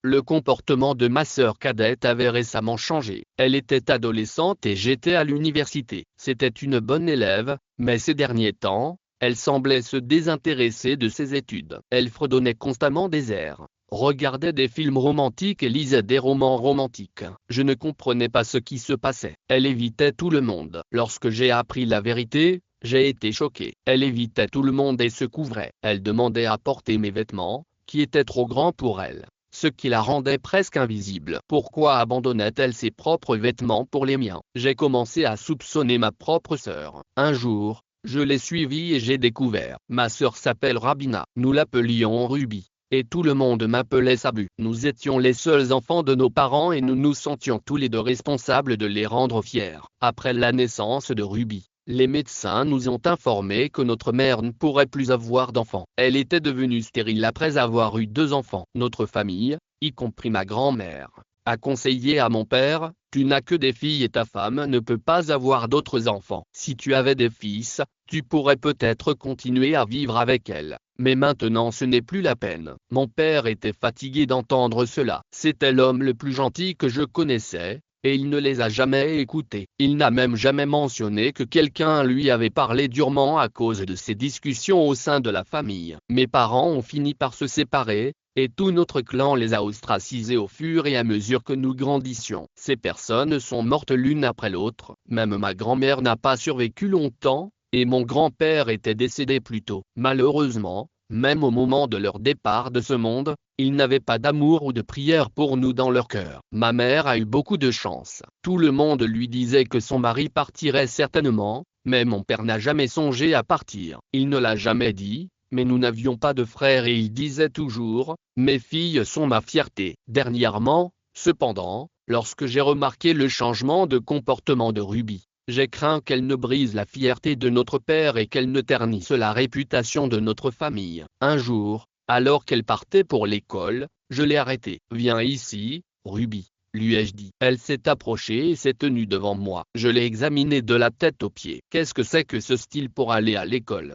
Le comportement de ma sœur cadette avait récemment changé. Elle était adolescente et j'étais à l'université. C'était une bonne élève, mais ces derniers temps, elle semblait se désintéresser de ses études. Elle fredonnait constamment des airs, regardait des films romantiques et lisait des romans romantiques. Je ne comprenais pas ce qui se passait. Elle évitait tout le monde. Lorsque j'ai appris la vérité, j'ai été choqué. Elle évitait tout le monde et se couvrait. Elle demandait à porter mes vêtements, qui étaient trop grands pour elle, ce qui la rendait presque invisible. Pourquoi abandonnait-elle ses propres vêtements pour les miens? J'ai commencé à soupçonner ma propre sœur. Un jour, je l'ai suivie et j'ai découvert. Ma sœur s'appelle Rabina. Nous l'appelions Ruby. Et tout le monde m'appelait Sabu. Nous étions les seuls enfants de nos parents et nous nous sentions tous les deux responsables de les rendre fiers. Après la naissance de Ruby, les médecins nous ont informé que notre mère ne pourrait plus avoir d'enfants. Elle était devenue stérile après avoir eu 2 enfants. Notre famille, y compris ma grand-mère, a conseillé à mon père: tu n'as que des filles et ta femme ne peut pas avoir d'autres enfants. Si tu avais des fils, tu pourrais peut-être continuer à vivre avec elles. Mais maintenant ce n'est plus la peine. Mon père était fatigué d'entendre cela. C'était l'homme le plus gentil que je connaissais, et il ne les a jamais écoutés. Il n'a même jamais mentionné que quelqu'un lui avait parlé durement à cause de ces discussions au sein de la famille. Mes parents ont fini par se séparer, et tout notre clan les a ostracisés au fur et à mesure que nous grandissions. Ces personnes sont mortes l'une après l'autre. Même ma grand-mère n'a pas survécu longtemps, et mon grand-père était décédé plus tôt. Malheureusement, même au moment de leur départ de ce monde, ils n'avaient pas d'amour ou de prière pour nous dans leur cœur. Ma mère a eu beaucoup de chance. Tout le monde lui disait que son mari partirait certainement, mais mon père n'a jamais songé à partir. Il ne l'a jamais dit, mais nous n'avions pas de frères et il disait toujours: mes filles sont ma fierté. Dernièrement, cependant, lorsque j'ai remarqué le changement de comportement de Ruby, j'ai craint qu'elle ne brise la fierté de notre père et qu'elle ne ternisse la réputation de notre famille. Un jour, alors qu'elle partait pour l'école, je l'ai arrêtée. Viens ici, Ruby, lui ai-je dit. Elle s'est approchée et s'est tenue devant moi. Je l'ai examinée de la tête aux pieds. Qu'est-ce que c'est que ce style pour aller à l'école?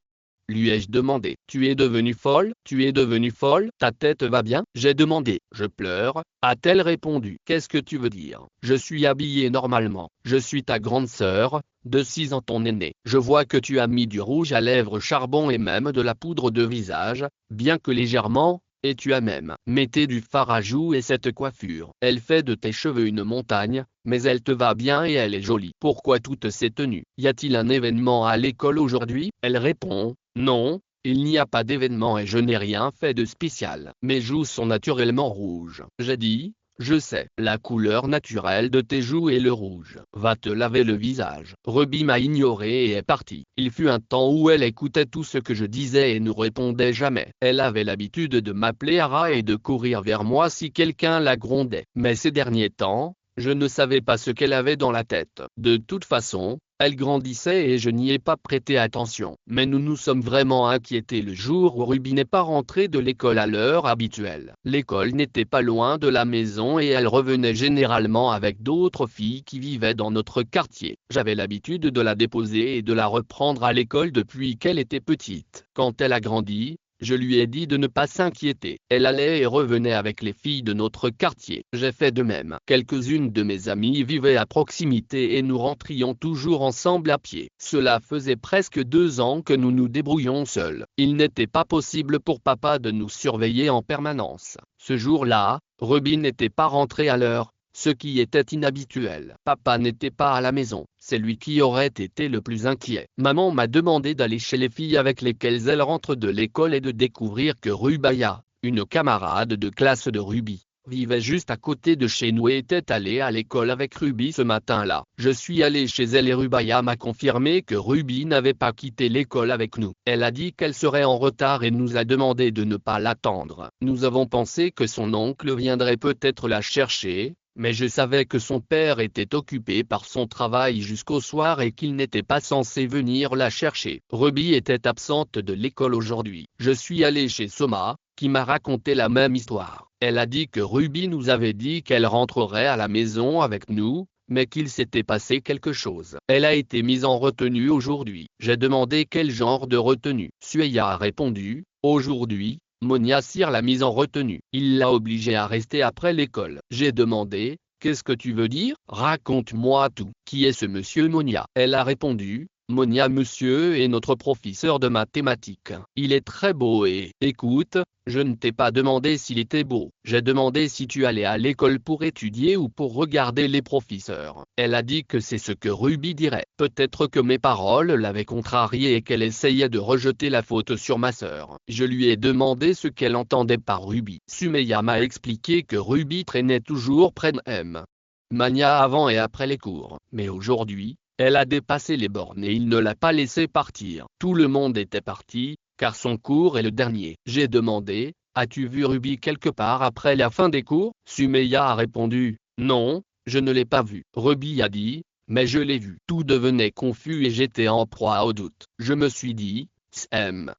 Lui ai-je demandé. Tu es devenue folle? Tu es devenue folle? Ta tête va bien? J'ai demandé. Je pleure, a-t-elle répondu. Qu'est-ce que tu veux dire? Je suis habillée normalement. Je suis ta grande sœur, de 6 ans ton aînée. Je vois que tu as mis du rouge à lèvres charbon et même de la poudre de visage, bien que légèrement, et tu as même mettez du fard à joues et cette coiffure. Elle fait de tes cheveux une montagne, mais elle te va bien et elle est jolie. Pourquoi toutes ces tenues? Y a-t-il un événement à l'école aujourd'hui? Elle répond: non, il n'y a pas d'événement et je n'ai rien fait de spécial. Mes joues sont naturellement rouges. J'ai dit: je sais, la couleur naturelle de tes joues est le rouge. Va te laver le visage. Ruby m'a ignoré et est partie. Il fut un temps où elle écoutait tout ce que je disais et ne répondait jamais. Elle avait l'habitude de m'appeler Ara et de courir vers moi si quelqu'un la grondait. Mais ces derniers temps, je ne savais pas ce qu'elle avait dans la tête. De toute façon, elle grandissait et je n'y ai pas prêté attention. Mais nous nous sommes vraiment inquiétés le jour où Ruby n'est pas rentrée de l'école à l'heure habituelle. L'école n'était pas loin de la maison et elle revenait généralement avec d'autres filles qui vivaient dans notre quartier. J'avais l'habitude de la déposer et de la reprendre à l'école depuis qu'elle était petite. Quand elle a grandi, je lui ai dit de ne pas s'inquiéter. Elle allait et revenait avec les filles de notre quartier. J'ai fait de même. Quelques-unes de mes amies vivaient à proximité et nous rentrions toujours ensemble à pied. Cela faisait presque 2 ans que nous nous débrouillions seuls. Il n'était pas possible pour papa de nous surveiller en permanence. Ce jour-là, Ruby n'était pas rentrée à l'heure, ce qui était inhabituel. Papa n'était pas à la maison, c'est lui qui aurait été le plus inquiet. Maman m'a demandé d'aller chez les filles avec lesquelles elle rentre de l'école et de découvrir que Rubaya, une camarade de classe de Ruby, vivait juste à côté de chez nous et était allée à l'école avec Ruby ce matin-là. Je suis allé chez elle et Rubaya m'a confirmé que Ruby n'avait pas quitté l'école avec nous. Elle a dit qu'elle serait en retard et nous a demandé de ne pas l'attendre. Nous avons pensé que son oncle viendrait peut-être la chercher, mais je savais que son père était occupé par son travail jusqu'au soir et qu'il n'était pas censé venir la chercher. Ruby était absente de l'école aujourd'hui. Je suis allé chez Soma, qui m'a raconté la même histoire. Elle a dit que Ruby nous avait dit qu'elle rentrerait à la maison avec nous, mais qu'il s'était passé quelque chose. Elle a été mise en retenue aujourd'hui. J'ai demandé quel genre de retenue. Sueya a répondu: aujourd'hui, Monia Cyr l'a mise en retenue. Il l'a obligée à rester après l'école. J'ai demandé, qu'est-ce que tu veux dire? Raconte-moi tout. Qui est ce monsieur Monia? Elle a répondu, Monia monsieur est notre professeur de mathématiques. Il est très beau et, écoute, je ne t'ai pas demandé s'il était beau. J'ai demandé si tu allais à l'école pour étudier ou pour regarder les professeurs. Elle a dit que c'est ce que Ruby dirait. Peut-être que mes paroles l'avaient contrariée et qu'elle essayait de rejeter la faute sur ma sœur. Je lui ai demandé ce qu'elle entendait par Ruby. Sumeya m'a expliqué que Ruby traînait toujours près de M. Mania avant et après les cours. Mais aujourd'hui, elle a dépassé les bornes et il ne l'a pas laissé partir. Tout le monde était parti, car son cours est le dernier. J'ai demandé, as-tu vu Ruby quelque part après la fin des cours? Sumeya a répondu, non, je ne l'ai pas vu. Ruby a dit, mais je l'ai vu. Tout devenait confus et j'étais en proie au doute. Je me suis dit, M.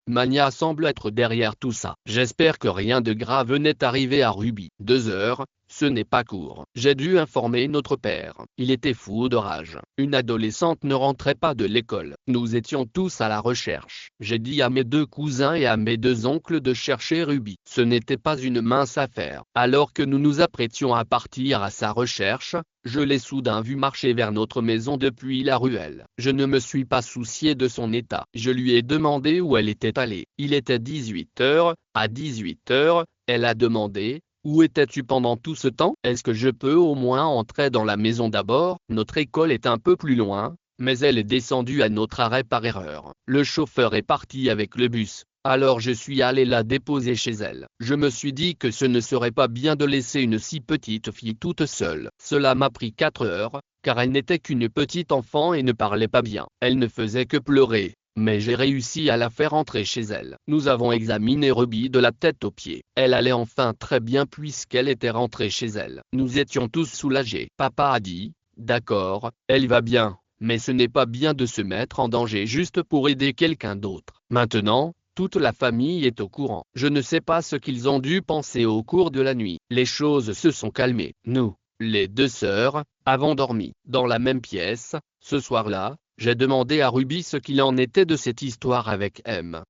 Mania semble être derrière tout ça. J'espère que rien de grave n'est arrivé à Ruby. 2 heures, ce n'est pas court. J'ai dû informer notre père. Il était fou de rage. Une adolescente ne rentrait pas de l'école. Nous étions tous à la recherche. J'ai dit à mes 2 cousins et à mes 2 oncles de chercher Ruby. Ce n'était pas une mince affaire. Alors que nous nous apprêtions à partir à sa recherche, je l'ai soudain vu marcher vers notre maison depuis la ruelle. Je ne me suis pas soucié de son état. Je lui ai demandé où elle était allée. Il était 18 heures. À 18 heures, elle a demandé, où étais-tu pendant tout ce temps? Est-ce que je peux au moins entrer dans la maison d'abord? Notre école est un peu plus loin, mais elle est descendue à notre arrêt par erreur. Le chauffeur est parti avec le bus. Alors je suis allé la déposer chez elle. Je me suis dit que ce ne serait pas bien de laisser une si petite fille toute seule. Cela m'a pris 4 heures, car elle n'était qu'une petite enfant et ne parlait pas bien. Elle ne faisait que pleurer, mais j'ai réussi à la faire entrer chez elle. Nous avons examiné Ruby de la tête aux pieds. Elle allait enfin très bien puisqu'elle était rentrée chez elle. Nous étions tous soulagés. Papa a dit, d'accord, elle va bien, mais ce n'est pas bien de se mettre en danger juste pour aider quelqu'un d'autre. Maintenant, toute la famille est au courant. Je ne sais pas ce qu'ils ont dû penser au cours de la nuit. Les choses se sont calmées. Nous, les 2 sœurs, avons dormi dans la même pièce. Ce soir-là, j'ai demandé à Ruby ce qu'il en était de cette histoire avec M.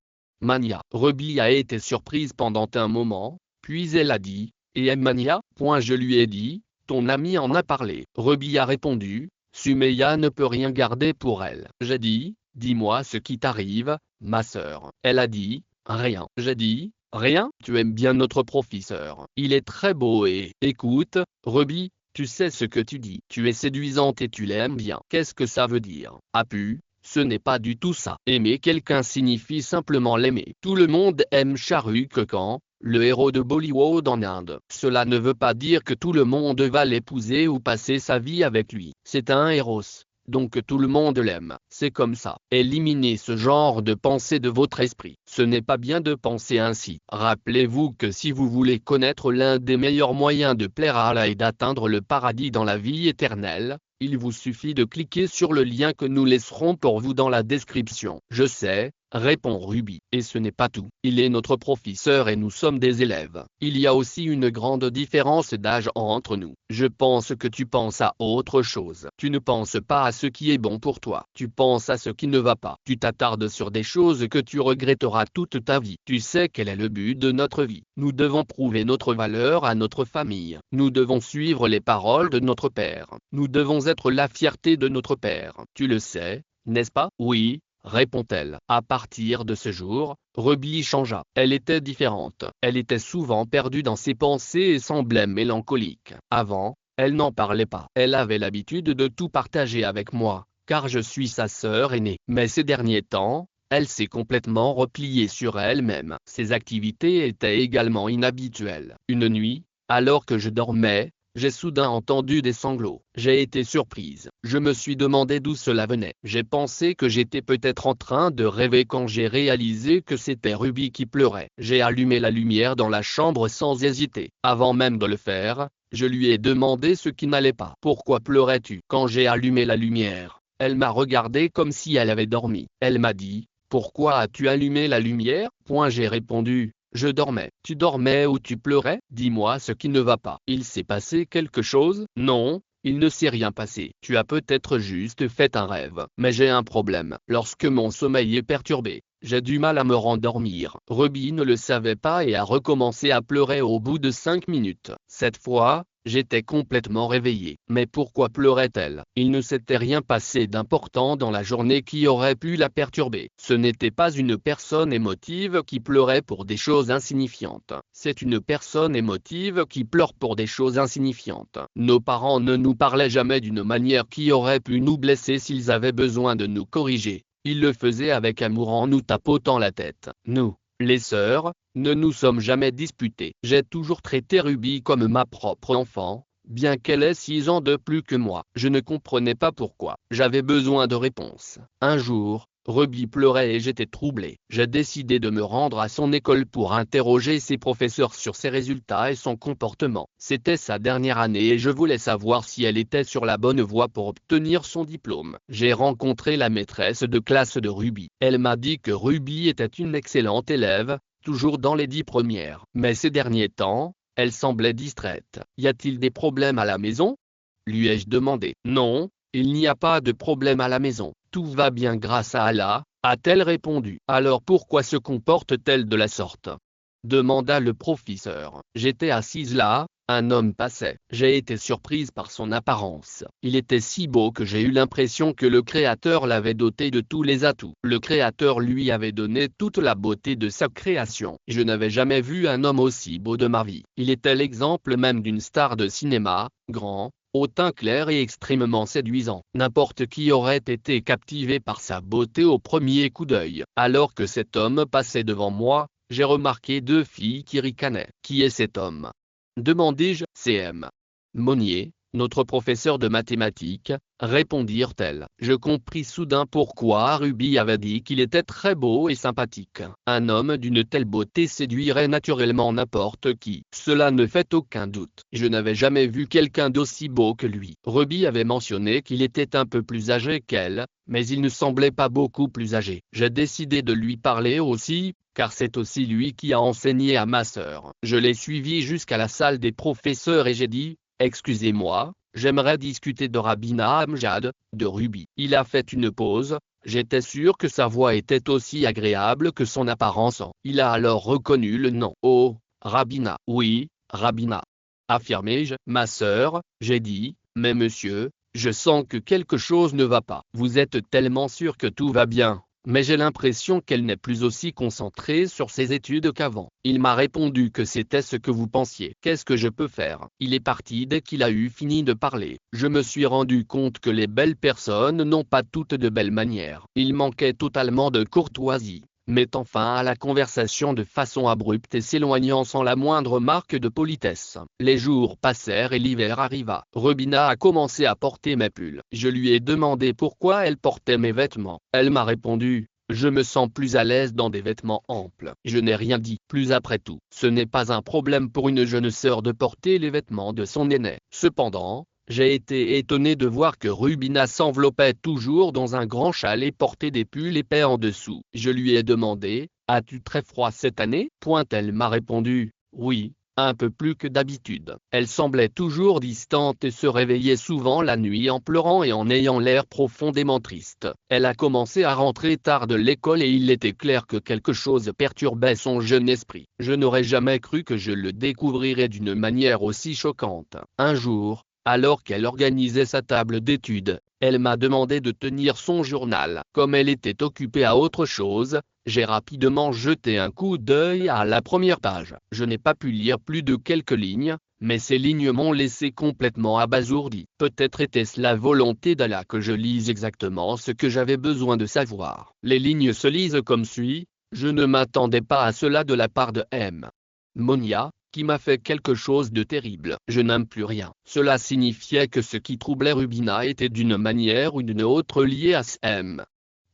Mania. Ruby a été surprise pendant un moment, puis elle a dit, et M. Mania? Je lui ai dit, ton ami en a parlé. Ruby a répondu, Sumeya ne peut rien garder pour elle. J'ai dit, dis-moi ce qui t'arrive, ma sœur. Elle a dit, rien. J'ai dit, rien? Tu aimes bien notre professeur. Il est très beau et, écoute, Ruby, tu sais ce que tu dis. Tu es séduisante et tu l'aimes bien. Qu'est-ce que ça veut dire? Ce n'est pas du tout ça. Aimer quelqu'un signifie simplement l'aimer. Tout le monde aime Shah Rukh Khan, le héros de Bollywood en Inde. Cela ne veut pas dire que tout le monde va l'épouser ou passer sa vie avec lui. C'est un héros, donc tout le monde l'aime. C'est comme ça. Éliminez ce genre de pensée de votre esprit. Ce n'est pas bien de penser ainsi. Rappelez-vous que si vous voulez connaître l'un des meilleurs moyens de plaire à Allah et d'atteindre le paradis dans la vie éternelle, il vous suffit de cliquer sur le lien que nous laisserons pour vous dans la description. Je sais, répond Ruby. Et ce n'est pas tout. Il est notre professeur et nous sommes des élèves. Il y a aussi une grande différence d'âge entre nous. Je pense que tu penses à autre chose. Tu ne penses pas à ce qui est bon pour toi. Tu penses à ce qui ne va pas. Tu t'attardes sur des choses que tu regretteras toute ta vie. Tu sais quel est le but de notre vie. Nous devons prouver notre valeur à notre famille. Nous devons suivre les paroles de notre père. Nous devons être la fierté de notre père. Tu le sais, n'est-ce pas? Oui, répond-elle. À partir de ce jour, Ruby changea. Elle était différente. Elle était souvent perdue dans ses pensées et semblait mélancolique. Avant, elle n'en parlait pas. Elle avait l'habitude de tout partager avec moi, car je suis sa sœur aînée. Mais ces derniers temps, elle s'est complètement repliée sur elle-même. Ses activités étaient également inhabituelles. Une nuit, alors que je dormais, j'ai soudain entendu des sanglots. J'ai été surprise. Je me suis demandé d'où cela venait. J'ai pensé que j'étais peut-être en train de rêver quand j'ai réalisé que c'était Ruby qui pleurait. J'ai allumé la lumière dans la chambre sans hésiter. Avant même de le faire, je lui ai demandé ce qui n'allait pas. Pourquoi pleurais-tu? Quand j'ai allumé la lumière, elle m'a regardé comme si elle avait dormi. Elle m'a dit, pourquoi as-tu allumé la lumière? J'ai répondu, je dormais. Tu dormais ou tu pleurais? Dis-moi ce qui ne va pas. Il s'est passé quelque chose? Non, il ne s'est rien passé. Tu as peut-être juste fait un rêve. Mais j'ai un problème. Lorsque mon sommeil est perturbé, J'ai du mal à me rendormir. Ruby ne le savait pas et a recommencé à pleurer au bout de 5 minutes. Cette fois, j'étais complètement réveillé. Mais pourquoi pleurait-elle? Il ne s'était rien passé d'important dans la journée qui aurait pu la perturber. Ce n'était pas une personne émotive qui pleurait pour des choses insignifiantes. C'est une personne émotive qui pleure pour des choses insignifiantes. Nos parents ne nous parlaient jamais d'une manière qui aurait pu nous blesser s'ils avaient besoin de nous corriger. Ils le faisaient avec amour en nous tapotant la tête. Nous, les sœurs, ne nous sommes jamais disputés. J'ai toujours traité Ruby comme ma propre enfant, bien qu'elle ait 6 ans de plus que moi. Je ne comprenais pas pourquoi. J'avais besoin de réponses. Un jour, Ruby pleurait et j'étais troublé. J'ai décidé de me rendre à son école pour interroger ses professeurs sur ses résultats et son comportement. C'était sa dernière année et je voulais savoir si elle était sur la bonne voie pour obtenir son diplôme. J'ai rencontré la maîtresse de classe de Ruby. Elle m'a dit que Ruby était une excellente élève, toujours dans les 10 premières. Mais ces derniers temps, elle semblait distraite. Y a-t-il des problèmes à la maison? Lui ai-je demandé. Non, il n'y a pas de problème à la maison. Tout va bien grâce à Allah, a-t-elle répondu. Alors pourquoi se comporte-t-elle de la sorte? Demanda le professeur. J'étais assise là, un homme passait. J'ai été surprise par son apparence. Il était si beau que j'ai eu l'impression que le Créateur l'avait doté de tous les atouts. Le Créateur lui avait donné toute la beauté de sa création. Je n'avais jamais vu un homme aussi beau de ma vie. Il était l'exemple même d'une star de cinéma, grand, au teint clair et extrêmement séduisant. N'importe qui aurait été captivé par sa beauté au premier coup d'œil. Alors que cet homme passait devant moi, j'ai remarqué 2 filles qui ricanaient. Qui est cet homme? Demandai-je. C'est M. Monnier, notre professeur de mathématiques, répondirent-elles. Je compris soudain pourquoi Ruby avait dit qu'il était très beau et sympathique. Un homme d'une telle beauté séduirait naturellement n'importe qui. Cela ne fait aucun doute. Je n'avais jamais vu quelqu'un d'aussi beau que lui. Ruby avait mentionné qu'il était un peu plus âgé qu'elle, mais il ne semblait pas beaucoup plus âgé. J'ai décidé de lui parler aussi, car c'est aussi lui qui a enseigné à ma sœur. Je l'ai suivi jusqu'à la salle des professeurs et j'ai dit, excusez-moi, j'aimerais discuter de Rabina Amjad, de Ruby. Il a fait une pause, j'étais sûr que sa voix était aussi agréable que son apparence. Il a alors reconnu le nom. Oh, Rabina. Oui, Rabina. Affirmai-je. Ma sœur, j'ai dit, mais monsieur, je sens que quelque chose ne va pas. Vous êtes tellement sûr que tout va bien. Mais j'ai l'impression qu'elle n'est plus aussi concentrée sur ses études qu'avant. Il m'a répondu que c'était ce que vous pensiez. Qu'est-ce que je peux faire? Il est parti dès qu'il a eu fini de parler. Je me suis rendu compte que les belles personnes n'ont pas toutes de belles manières. Il manquait totalement de courtoisie, mettant fin à la conversation de façon abrupte et s'éloignant sans la moindre marque de politesse. Les jours passèrent et l'hiver arriva. Rubina a commencé à porter mes pulls. Je lui ai demandé pourquoi elle portait mes vêtements. Elle m'a répondu, je me sens plus à l'aise dans des vêtements amples. Je n'ai rien dit. Plus après tout, ce n'est pas un problème pour une jeune sœur de porter les vêtements de son aîné. Cependant, j'ai été étonné de voir que Rubina s'enveloppait toujours dans un grand châle et portait des pulls épais en dessous. Je lui ai demandé, as-tu très froid cette année? Elle m'a répondu, oui, un peu plus que d'habitude. Elle semblait toujours distante et se réveillait souvent la nuit en pleurant et en ayant l'air profondément triste. Elle a commencé à rentrer tard de l'école et il était clair que quelque chose perturbait son jeune esprit. Je n'aurais jamais cru que je le découvrirais d'une manière aussi choquante. Un jour, alors qu'elle organisait sa table d'études, elle m'a demandé de tenir son journal. Comme elle était occupée à autre chose, j'ai rapidement jeté un coup d'œil à la première page. Je n'ai pas pu lire plus de quelques lignes, mais ces lignes m'ont laissé complètement abasourdi. Peut-être était-ce la volonté d'Allah que je lise exactement ce que j'avais besoin de savoir. Les lignes se lisent comme suit, je ne m'attendais pas à cela de la part de M. Monia, qui m'a fait quelque chose de terrible. Je n'aime plus rien. Cela signifiait que ce qui troublait Rubina était d'une manière ou d'une autre lié à M.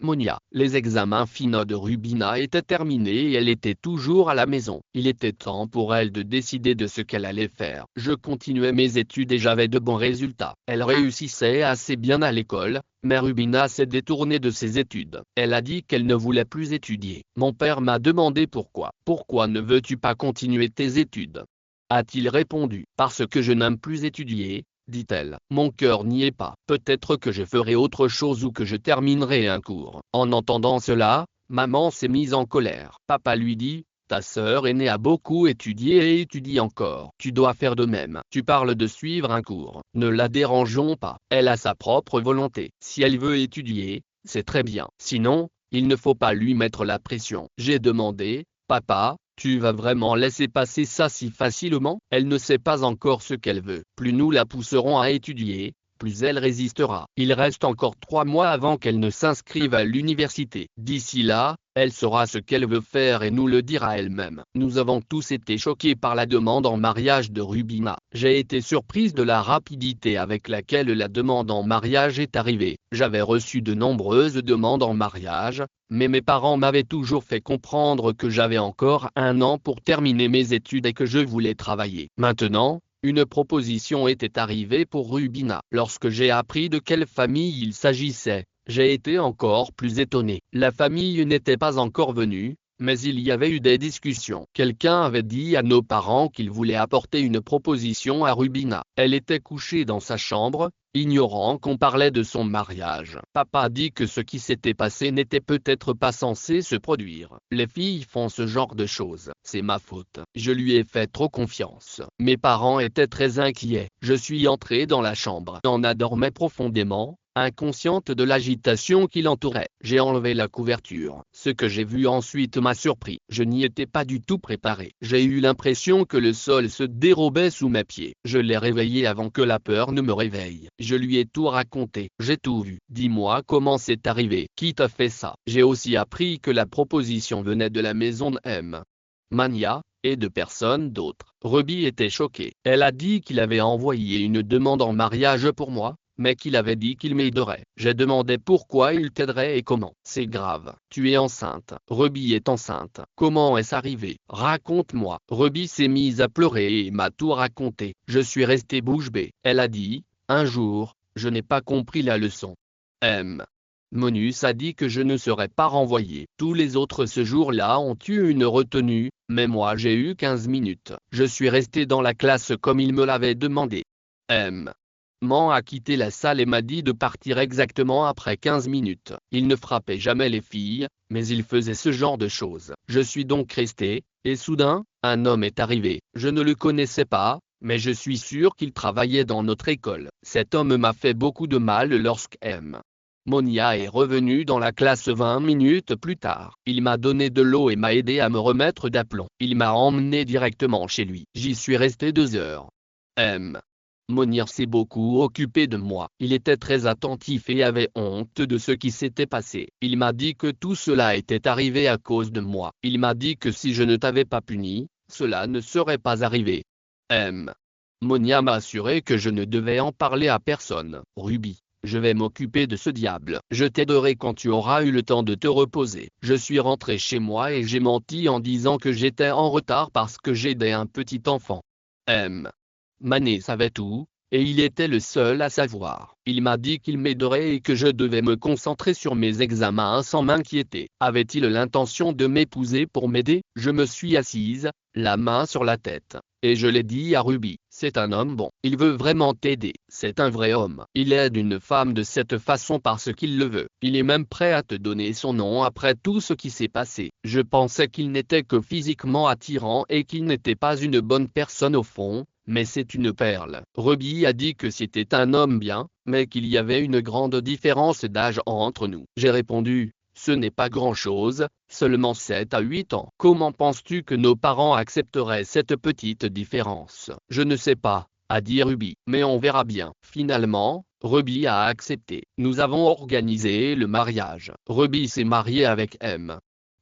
Monia. Les examens finaux de Rubina étaient terminés et elle était toujours à la maison. Il était temps pour elle de décider de ce qu'elle allait faire. Je continuais mes études et j'avais de bons résultats. Elle réussissait assez bien à l'école, mais Rubina s'est détournée de ses études. Elle a dit qu'elle ne voulait plus étudier. Mon père m'a demandé pourquoi. Pourquoi ne veux-tu pas continuer tes études? A-t-il répondu. Parce que je n'aime plus étudier, dit-elle. Mon cœur n'y est pas. Peut-être que je ferai autre chose ou que je terminerai un cours. En entendant cela, Maman s'est mise en colère. Papa lui dit, ta sœur aînée a beaucoup étudié et étudie encore. Tu dois faire de même. Tu parles de suivre un cours. Ne la dérangeons pas. Elle a sa propre volonté. Si elle veut étudier, c'est très bien. Sinon, il ne faut pas lui mettre la pression. J'ai demandé, papa, tu vas vraiment laisser passer ça si facilement? Elle ne sait pas encore ce qu'elle veut. Plus nous la pousserons à étudier, plus elle résistera. Il reste encore 3 mois avant qu'elle ne s'inscrive à l'université. D'ici là, elle saura ce qu'elle veut faire et nous le dira elle-même. Nous avons tous été choqués par la demande en mariage de Rubina. J'ai été surprise de la rapidité avec laquelle la demande en mariage est arrivée. J'avais reçu de nombreuses demandes en mariage, mais mes parents m'avaient toujours fait comprendre que j'avais encore 1 an pour terminer mes études et que je voulais travailler. Maintenant, une proposition était arrivée pour Rubina. Lorsque j'ai appris de quelle famille il s'agissait, j'ai été encore plus étonné. La famille n'était pas encore venue, mais il y avait eu des discussions. Quelqu'un avait dit à nos parents qu'il voulait apporter une proposition à Rubina. Elle était couchée dans sa chambre, ignorant qu'on parlait de son mariage. Papa a dit que ce qui s'était passé n'était peut-être pas censé se produire. Les filles font ce genre de choses. C'est ma faute. Je lui ai fait trop confiance. Mes parents étaient très inquiets. Je suis entré dans la chambre. Anna dormait profondément, inconsciente de l'agitation qui l'entourait. J'ai enlevé la couverture. Ce que j'ai vu ensuite m'a surpris. Je n'y étais pas du tout préparé. J'ai eu l'impression que le sol se dérobait sous mes pieds. Je l'ai réveillé avant que la peur ne me réveille. Je lui ai tout raconté. J'ai tout vu. Dis-moi comment c'est arrivé. Qui t'a fait ça? J'ai aussi appris que la proposition venait de la maison de M. Mania, et de personne d'autre. Ruby était choquée. Elle a dit qu'il avait envoyé une demande en mariage pour moi, mais qu'il avait dit qu'il m'aiderait. J'ai demandé pourquoi il t'aiderait et comment. C'est grave. Tu es enceinte. Ruby est enceinte. Comment est-ce arrivé? Raconte-moi. Ruby s'est mise à pleurer et m'a tout raconté. Je suis resté bouche bée. Elle a dit, un jour, je n'ai pas compris la leçon. Monus a dit que je ne serais pas renvoyé. Tous les autres ce jour-là ont eu une retenue, mais moi j'ai eu 15 minutes. Je suis resté dans la classe comme il me l'avait demandé. Man a quitté la salle et m'a dit de partir exactement après 15 minutes. Il ne frappait jamais les filles, mais il faisait ce genre de choses. Je suis donc resté, et soudain, un homme est arrivé. Je ne le connaissais pas, mais je suis sûr qu'il travaillait dans notre école. Cet homme m'a fait beaucoup de mal lorsque Monia est revenu dans la classe 20 minutes plus tard. Il m'a donné de l'eau et m'a aidé à me remettre d'aplomb. Il m'a emmené directement chez lui. J'y suis resté 2 heures. Monir s'est beaucoup occupé de moi. Il était très attentif et avait honte de ce qui s'était passé. Il m'a dit que tout cela était arrivé à cause de moi. Il m'a dit que si je ne t'avais pas puni, cela ne serait pas arrivé. Monia m'a assuré que je ne devais en parler à personne. Ruby, je vais m'occuper de ce diable. Je t'aiderai quand tu auras eu le temps de te reposer. Je suis rentré chez moi et j'ai menti en disant que j'étais en retard parce que j'aidais un petit enfant. Mané savait tout, et il était le seul à savoir. Il m'a dit qu'il m'aiderait et que je devais me concentrer sur mes examens sans m'inquiéter. Avait-il l'intention de m'épouser pour m'aider? Je me suis assise, la main sur la tête, et je l'ai dit à Ruby. C'est un homme bon. Il veut vraiment t'aider. C'est un vrai homme. Il aide une femme de cette façon parce qu'il le veut. Il est même prêt à te donner son nom après tout ce qui s'est passé. Je pensais qu'il n'était que physiquement attirant et qu'il n'était pas une bonne personne au fond. Mais c'est une perle. Ruby a dit que c'était un homme bien, mais qu'il y avait une grande différence d'âge entre nous. J'ai répondu, ce n'est pas grand-chose, seulement 7 à 8 ans. Comment penses-tu que nos parents accepteraient cette petite différence? Je ne sais pas, a dit Ruby, mais on verra bien. Finalement, Ruby a accepté. Nous avons organisé le mariage. Ruby s'est mariée avec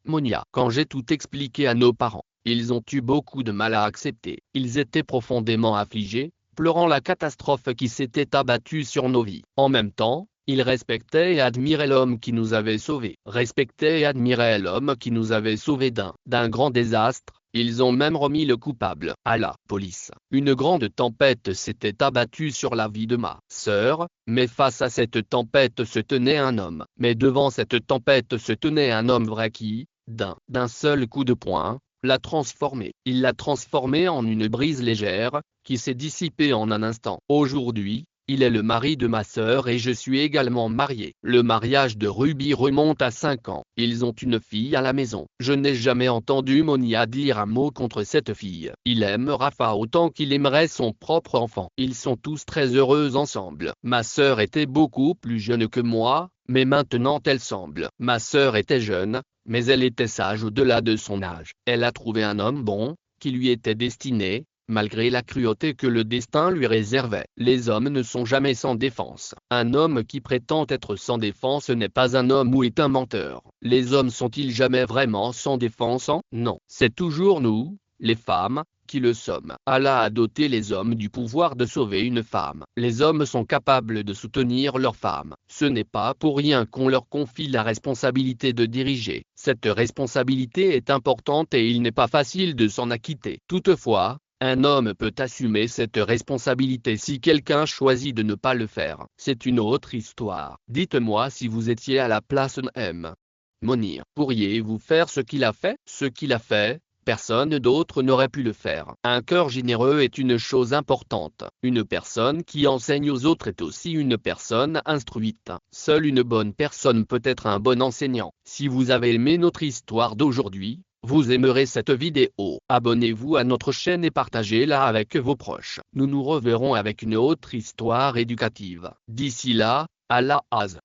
Monia. Quand j'ai tout expliqué à nos parents, ils ont eu beaucoup de mal à accepter. Ils étaient profondément affligés, pleurant la catastrophe qui s'était abattue sur nos vies. En même temps, ils respectaient et admiraient l'homme qui nous avait sauvés. Respectaient et admiraient l'homme qui nous avait sauvés d'un grand désastre. Ils ont même remis le coupable à la police. Une grande tempête s'était abattue sur la vie de ma sœur, mais face à cette tempête se tenait un homme. Mais devant cette tempête se tenait un homme vrai qui, d'un seul coup de poing, l'a transformé. Il l'a transformé en une brise légère, qui s'est dissipée en un instant. Aujourd'hui, Il est le mari de ma sœur et je suis également marié. Le mariage de Ruby remonte à 5 ans. Ils ont une fille à la maison. Je n'ai jamais entendu Monia dire un mot contre cette fille. Il aime Rafa autant qu'il aimerait son propre enfant. Ils sont tous très heureux ensemble. Ma sœur était beaucoup plus jeune que moi, mais maintenant elle semble. Ma sœur était jeune, mais elle était sage au-delà de son âge. Elle a trouvé un homme bon, qui lui était destiné, malgré la cruauté que le destin lui réservait. Les hommes ne sont jamais sans défense. Un homme qui prétend être sans défense n'est pas un homme ou est un menteur. Les hommes sont-ils jamais vraiment sans défense? Non. C'est toujours nous, les femmes, qui le sommes. Allah a doté les hommes du pouvoir de sauver une femme. Les hommes sont capables de soutenir leurs femmes. Ce n'est pas pour rien qu'on leur confie la responsabilité de diriger. Cette responsabilité est importante et il n'est pas facile de s'en acquitter. Toutefois, un homme peut assumer cette responsabilité si quelqu'un choisit de ne pas le faire. C'est une autre histoire. Dites-moi si vous étiez à la place de Monia. Pourriez-vous faire ce qu'il a fait? Ce qu'il a fait, personne d'autre n'aurait pu le faire. Un cœur généreux est une chose importante. Une personne qui enseigne aux autres est aussi une personne instruite. Seule une bonne personne peut être un bon enseignant. Si vous avez aimé notre histoire d'aujourd'hui, vous aimerez cette vidéo. Abonnez-vous à notre chaîne et partagez-la avec vos proches. Nous nous reverrons avec une autre histoire éducative. D'ici là, Allah Az.